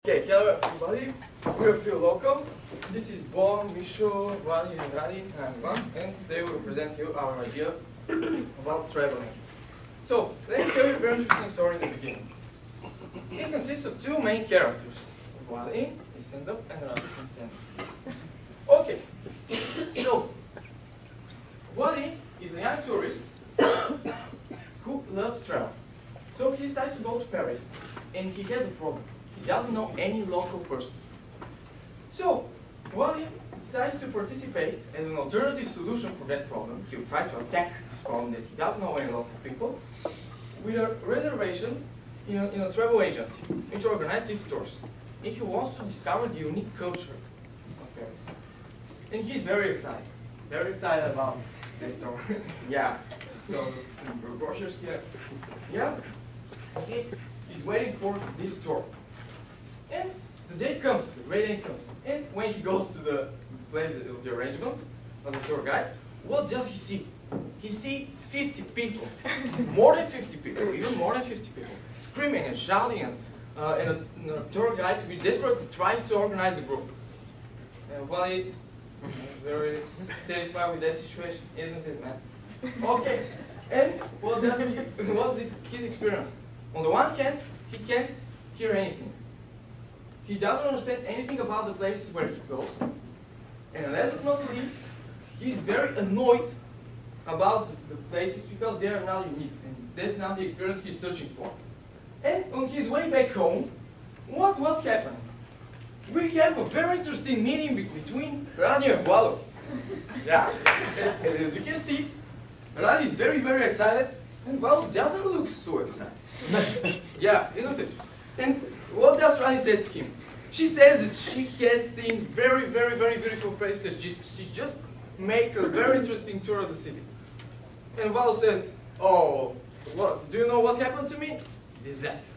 Okay, hello everybody. We're Feel Local. This is Bon, Misho, Vali, and Radi, and I'm Ivan, and today we'll present you our idea about traveling. So, let me tell you a very interesting story in the beginning. It consists of two main characters. Vali is stand-up and Radi is stand-up. Okay, so Vali is a young tourist who loves to travel. So he decides to go to Paris, and he has a problem. He doesn't know any local person. So, Wally decides to participate as an alternative solution for that problem. He'll try to attack this problem that he doesn't know any local people with a reservation in a travel agency, which organizes these tours. And he wants to discover the unique culture of Paris. And he's very excited about that tour. Yeah, so the brochures here. Yeah, okay. He's waiting for this tour. And the day comes, the great day comes. And when he goes to the place of the arrangement of the tour guide, what does he see? He sees 50 people, more than 50 people, even more than 50 people, screaming and shouting, and a tour guide who desperately tries to organize a group. And Wally is very satisfied with that situation, isn't it, man? Okay, and what did his experience? On the one hand, he can't hear anything. He doesn't understand anything about the places where he goes. And last but not least, he's very annoyed about the places because they are not unique. And that's not the experience he's searching for. And on his way back home, what was happening? We have a very interesting meeting between Radi and Valo. Yeah. And as you can see, Radi is very excited, and Valo doesn't look so excited. Yeah, isn't it? And what does Radi say to him? She says that she has seen very beautiful places. She just made a very interesting tour of the city. And Val says, oh, what, do you know what happened to me? Disaster.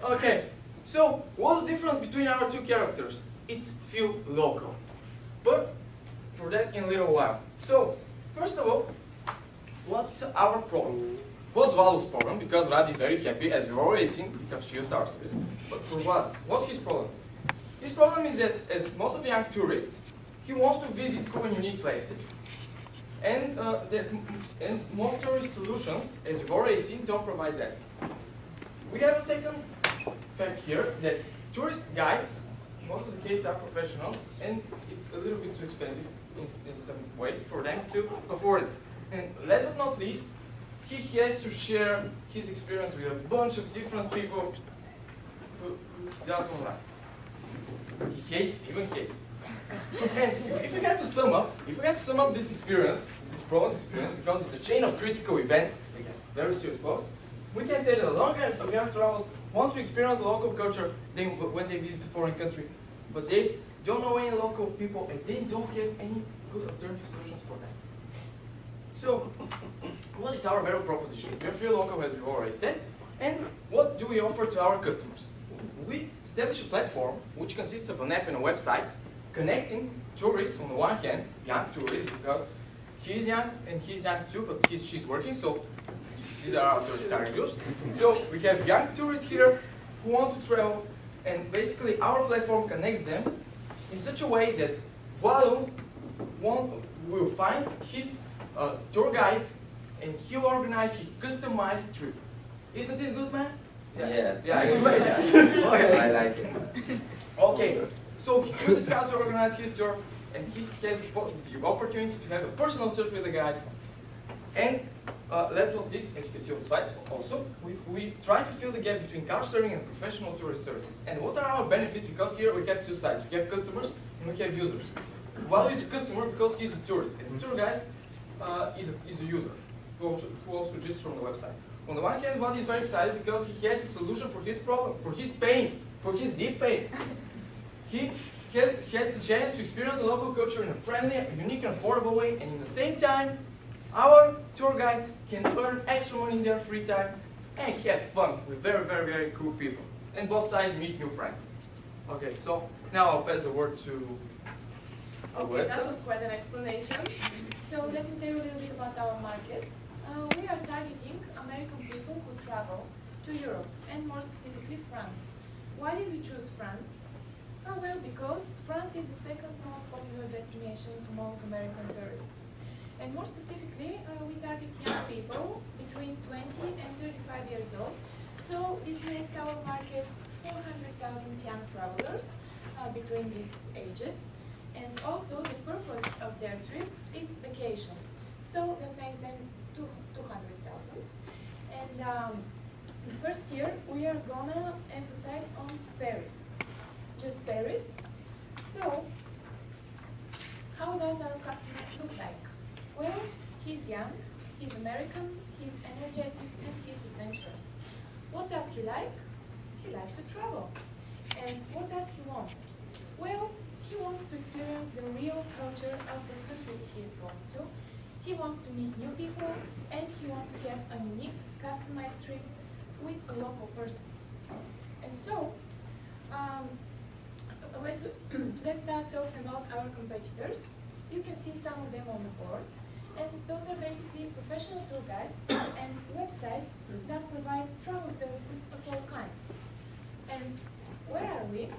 Okay, so what's the difference between our two characters? It's Feel Local. But for that in a little while. So, first of all, what's our problem? What's Valu's problem? Because Rad is very happy, as we've already seen, because she used our service. But for what? What's his problem? His problem is that, as most of the young tourists, he wants to visit cool and unique places. And most tourist solutions, as we've already seen, don't provide that. We have a second fact here, that tourist guides, most of the cases are professionals, and it's a little bit too expensive in some ways for them to afford it. And last but not least, he has to share his experience with a bunch of different people who doesn't like. He hates, even hates. And if we have to sum up this experience, this problem experience, because it's a chain of critical events, again, very serious pose, we can say that a lot of young travelers want to experience the local culture when they visit a foreign country, but they don't know any local people and they don't have any good alternative solutions for them. So, what is our value proposition? We are Feel Local, as we've already said, and what do we offer to our customers? We establish a platform which consists of an app and a website connecting tourists on the one hand, young tourists, because she's young and he's young too, but she's working, so these are our target groups. So we have young tourists here who want to travel, and basically our platform connects them in such a way that Valu will find his tour guide, and he'll organize his customized trip. Isn't it good, man? Yeah, it's great. Yeah. Okay. I like it. Okay, so he chooses how to organize his tour, and he has the opportunity to have a personal touch with the guide. And let's do this, as you can see on the slide, also, we try to fill the gap between couch surfing and professional tourist services. And what are our benefits? Because here we have two sides. We have customers and we have users. Valu is a customer because he's a tourist, and the tour guide is a user who also registers from the website. On the one hand, Valu is very excited because he has a solution for his problem, for his pain, for his deep pain. He has the chance to experience the local culture in a friendly, unique, and affordable way, and in the same time, our tour guides can earn extra money in their free time and have fun with very cool people. And both sides meet new friends. Okay, so now I'll pass the word to Okay, that was quite an explanation. So let me tell you a little bit about our market. We are targeting American people who travel to Europe, and more specifically France. why did we choose France? Oh, well, because France is the second most popular destination among American tourists. And more specifically, we target young people between 20 and 35 years old. So this makes our market 400,000 young travelers between these ages. And also the purpose of their trip is vacation. So that makes them 200,000. And the first year we are gonna emphasize on Paris. Just Paris. So how does our customer look like? Well, he's young, he's American, he's energetic, and he's adventurous. What does he like? He likes to travel. And what does he want? Well, he wants to experience the real culture of the country he is going to. He wants to meet new people, and he wants to have a unique, customized trip with a local person. And so, let's start talking about our competitors. You can see some of them on the board. And those are basically professional tour guides and websites that provide travel services of all kinds. And where are we?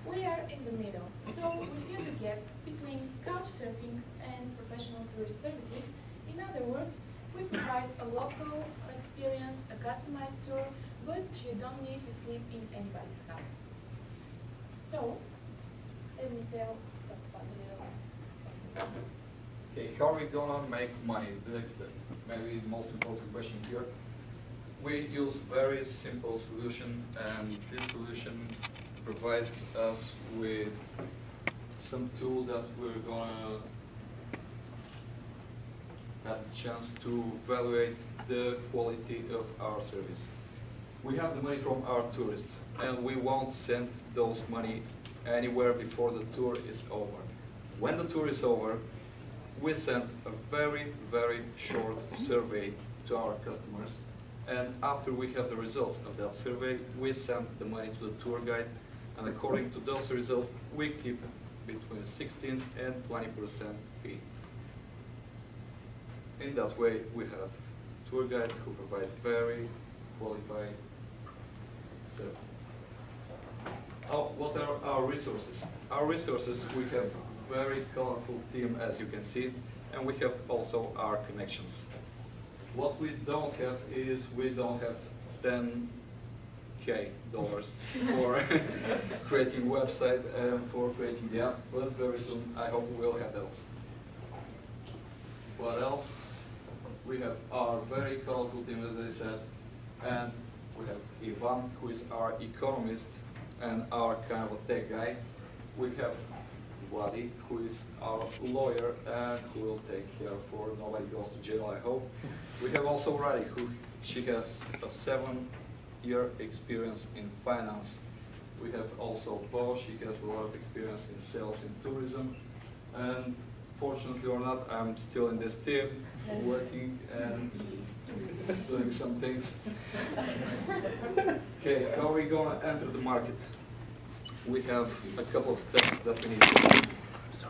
We are in the middle. So we fill the gap between couch surfing and professional tourist services. In other words, we provide a local experience, a customized tour, but you don't need to sleep in anybody's house. So, let me talk about the Okay, how are we gonna make money? That's maybe the most important question here. We use very simple solution, and this solution provides us with some tool that we're gonna have a chance to evaluate the quality of our service. We have the money from our tourists, and we won't send those money anywhere before the tour is over. When the tour is over, we send a very, very short survey to our customers, and after we have the results of that survey, we send the money to the tour guide, and according to those results, we keep between 16 and 20% fee. In that way, we have tour guides who provide very qualified service. What are our resources? Our resources, we have very colorful team, as you can see, and we have also our connections. What we don't have is we don't have $10K for creating website and for creating the app, but very soon I hope we will have those. What else? We have our very colorful team, as I said, and we have Ivan, who is our economist and our kind of a tech guy. We have Vladi, who is our lawyer and who will take care for nobody goes to jail, I hope. We have also Radi, she has a 7-year experience in finance. We have also Bo, she has a lot of experience in sales and tourism. And fortunately or not, I'm still in this team, working and doing some things. Okay, how are we going to enter the market? We have a couple of steps that we need to do.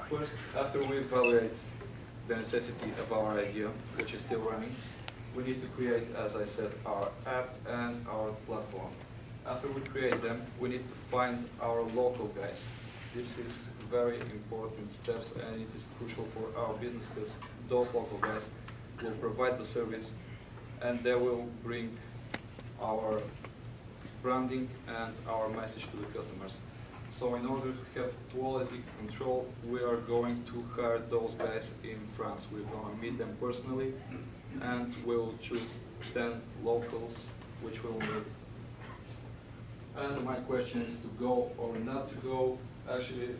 First, after we evaluate the necessity of our idea, which is still running, we need to create, as I said, our app and our platform. After we create them, we need to find our local guys. This is very important steps, and it is crucial for our business because those local guys will provide the service and they will bring our branding and our message to the customers. So in order to have quality control, we are going to hire those guys in France. We're going to meet them personally, and we'll choose 10 locals, which we'll meet. And my question is to go or not to go. Actually,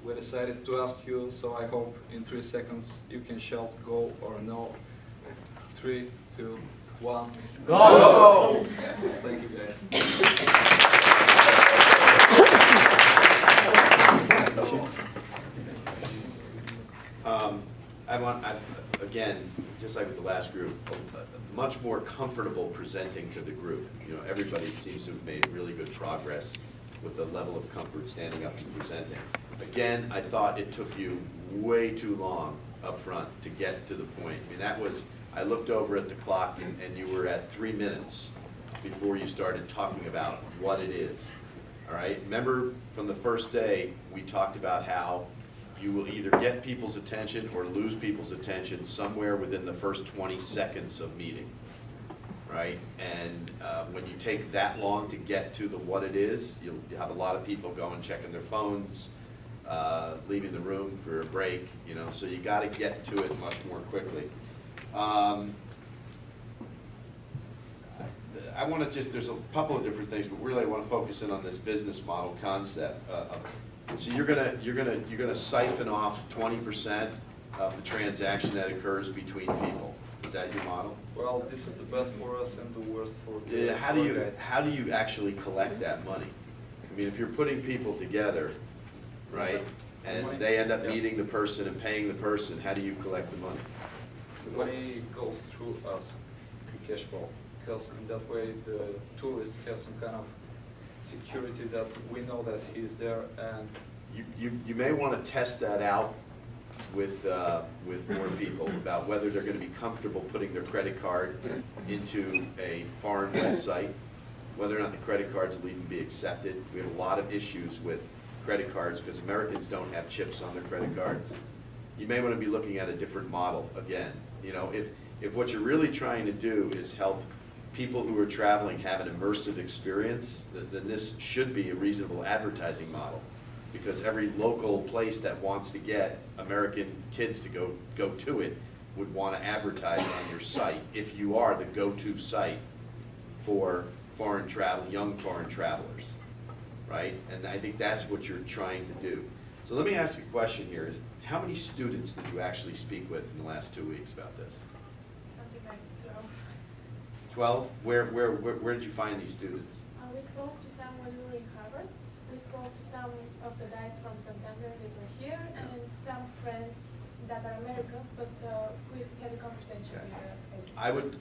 we decided to ask you, so I hope in 3 seconds you can shout go or no. 3, 2, 1. Go! Thank you, guys. Again, just like with the last group, much more comfortable presenting to the group. You know, everybody seems to have made really good progress with the level of comfort standing up and presenting. Again, I thought it took you way too long up front to get to the point. I mean, that was, I looked over at the clock and you were at 3 minutes before you started talking about what it is. All right? Remember from the first day, we talked about how you will either get people's attention or lose people's attention somewhere within the first 20 seconds of meeting. Right? And when you take that long to get to the what it is, you'll have a lot of people going checking their phones, leaving the room for a break, you know, so you got to get to it much more quickly. I want to just, there's a couple of different things, but really I want to focus in on this business model concept. So you're gonna siphon off 20% of the transaction that occurs between people. Is that your model? Well, this is the best for us and the worst for the Yeah, how tour guides. do you actually collect that money? I mean, if you're putting people together, right, and they end up meeting the person and paying the person, how do you collect the money? The money goes through us, through cash flow, because in that way the tourist has some kind of security that we know that he's there, and You may want to test that out with more people about whether they're going to be comfortable putting their credit card into a foreign website, whether or not the credit cards will even be accepted. We have a lot of issues with credit cards because Americans don't have chips on their credit cards. You may want to be looking at a different model again. You know, if what you're really trying to do is help people who are traveling have an immersive experience, then this should be a reasonable advertising model. Because every local place that wants to get American kids to go to it would want to advertise on your site if you are the go-to site for foreign travel, young foreign travelers, right? And I think that's what you're trying to do. So let me ask you a question here: is how many students did you actually speak with in the last 2 weeks about this? Something like 12? Where did you find these students? we spoke to some when we were in Harvard. We spoke to some of the guys from Santander that were here, and some friends that are Americans, but we had a conversation with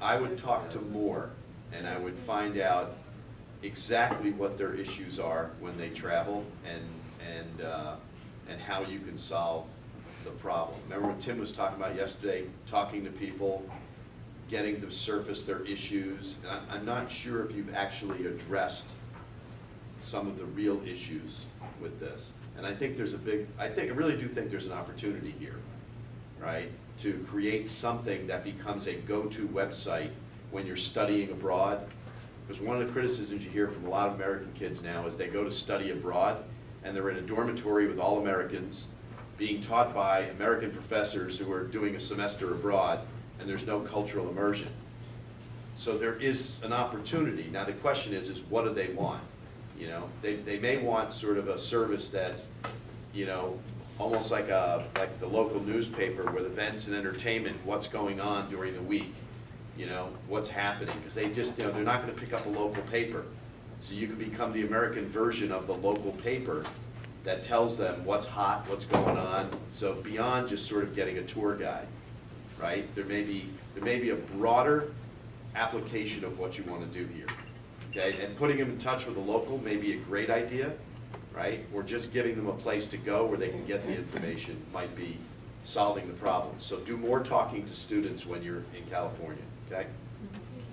I would talk to more, and I would find out exactly what their issues are when they travel, and how you can solve the problem. Remember when Tim was talking about yesterday, talking to people, getting to surface their issues, and I'm not sure if you've actually addressed some of the real issues with this. And I think there's I really do think there's an opportunity here, right? To create something that becomes a go-to website when you're studying abroad. Because one of the criticisms you hear from a lot of American kids now is they go to study abroad and they're in a dormitory with all Americans being taught by American professors who are doing a semester abroad, and there's no cultural immersion. So there is an opportunity. Now the question is what do they want? You know, they may want sort of a service that's, you know, almost like the local newspaper with events and entertainment, what's going on during the week, you know, what's happening, because they just, you know, they're not going to pick up a local paper. So you can become the American version of the local paper that tells them what's hot, what's going on. So beyond just sort of getting a tour guide, right? There may be a broader application of what you want to do here. Okay, and putting them in touch with a local may be a great idea, right? Or just giving them a place to go where they can get the information might be solving the problem. So do more talking to students when you're in California, okay?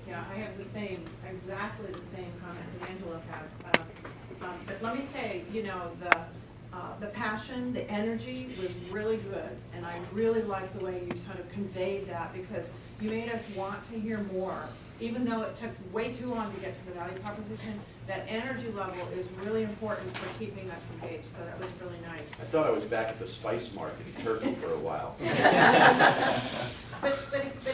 Yeah, I have exactly the same comments that Angela had. But let me say, you know, the passion, the energy was really good, and I really like the way you sort of conveyed that, because you made us want to hear more. Even though it took way too long to get to the value proposition, that energy level is really important for keeping us engaged, so that was really nice. I thought I was back at the spice market in Turkey for a while. But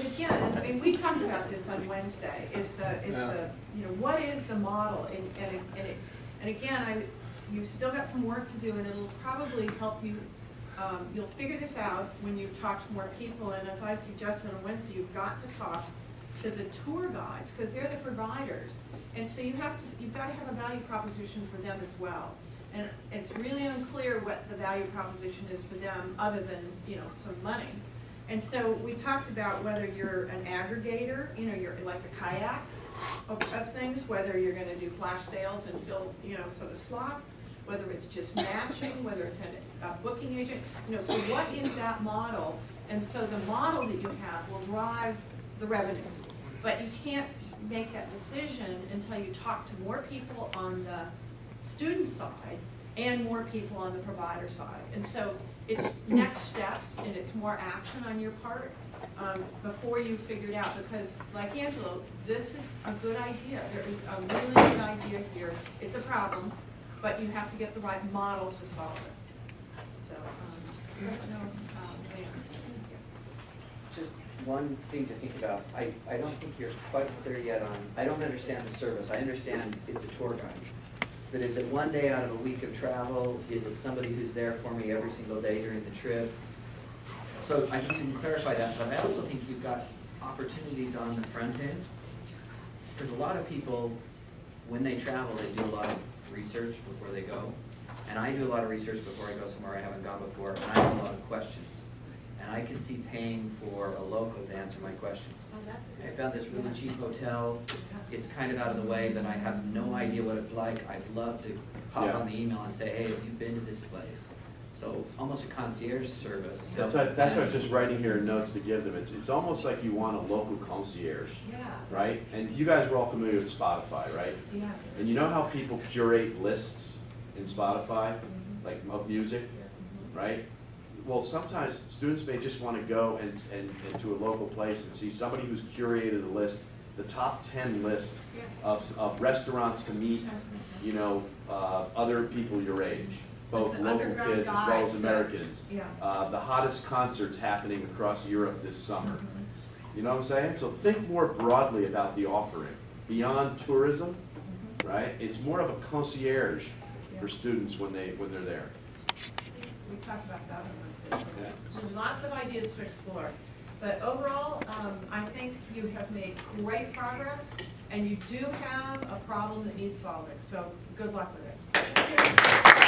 again, I mean, we talked about this on Wednesday, you know, what is the model? And again, you've still got some work to do, and it'll probably help you, you'll figure this out when you talk to more people, and as I suggested on Wednesday, you've got to talk to the tour guides, because they're the providers. And so you've got to have a value proposition for them as well. And it's really unclear what the value proposition is for them other than, you know, some money. And so we talked about whether you're an aggregator, you know, you're like a kayak of things, whether you're going to do flash sales and fill, you know, sort of slots, whether it's just matching, whether it's a booking agent, you know, so what is that model? And so the model that you have will drive the revenues. But you can't make that decision until you talk to more people on the student side and more people on the provider side. And so it's next steps and it's more action on your part before you figure it out. Because like Angelo, this is a good idea. There is a really good idea here. It's a problem, but you have to get the right model to solve it. So, I don't know, Leanne. Just one thing to think about, I don't think you're quite clear yet on, I don't understand the service. I understand it's a tour guide. But is it one day out of a week of travel? Is it somebody who's there for me every single day during the trip? So I think you can clarify that, but I also think you've got opportunities on the front end. Because a lot of people, when they travel, they do a lot of research before they go. And I do a lot of research before I go somewhere I haven't gone before, and I have a lot of questions. And I can see paying for a local to answer my questions. Oh, that's a I good. found this really cheap hotel. It's kind of out of the way, but I have no idea what it's like. I'd love to pop Yeah. on the email and say, hey, have you been to this place? So almost a concierge service. to That's help what I was manage. just writing here in notes to give them. It's almost like you want a local concierge, Yeah. right? And you guys are all familiar with Spotify, right? Yeah. And you know how people curate lists in Spotify, like of music, right? Well, sometimes students may just want to go and to a local place and see somebody who's curated a list, the top 10 list of restaurants to meet, you know, other people your age, both The local underground kids as well as guides, Americans. yeah. The hottest concerts happening across Europe this summer. You know what I'm saying? So think more broadly about the offering, beyond tourism, right? It's more of a concierge for students when they're there. We talked about that on Wednesday. Yeah. There's lots of ideas to explore. But overall, I think you have made great progress, and you do have a problem that needs solving. So good luck with it.